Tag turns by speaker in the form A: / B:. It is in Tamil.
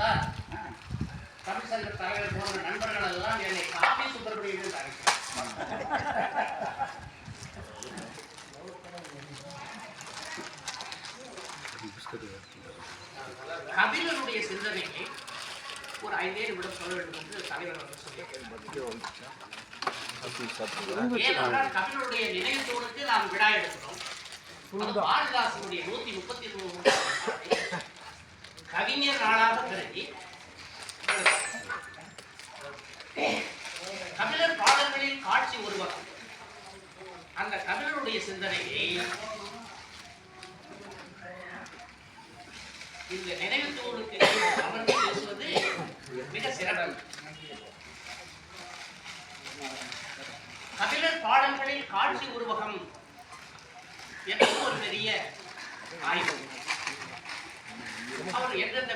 A: பார்த்தால் தமிழ் சங்க தலைவர் போன்ற நண்பர்கள் எல்லாம் என்னை காபி சுப்பிரமணியம் என்று அழைக்கிறார். கபிலனுடைய சிந்தனையை ஒரு 5 நிமிடம் சொல்ல வேண்டும் என்று தலைவர் அவர்கள் சொல்லியிருக்கிறார். ஏனென்றால் கபிலனுடைய நினைவு தூணுக்கு நாம் விழா எடுக்கிறோம். பாரதிதாசனுடைய 133 கவிஞர் நாளாக கருதி கபிலர் பாடல்களில் காட்சி உருவாக்கும். அந்த கபிலருடைய சிந்தனையை இந்த நினைவு தூணுக்கு அமர்ந்து பேசுவது மிக சிறப்பு. கபிலர் பாடல்களில் காட்சி உருவகம் என்பது ஒரு பெரிய ஆய்வு. அவர் எந்தெந்த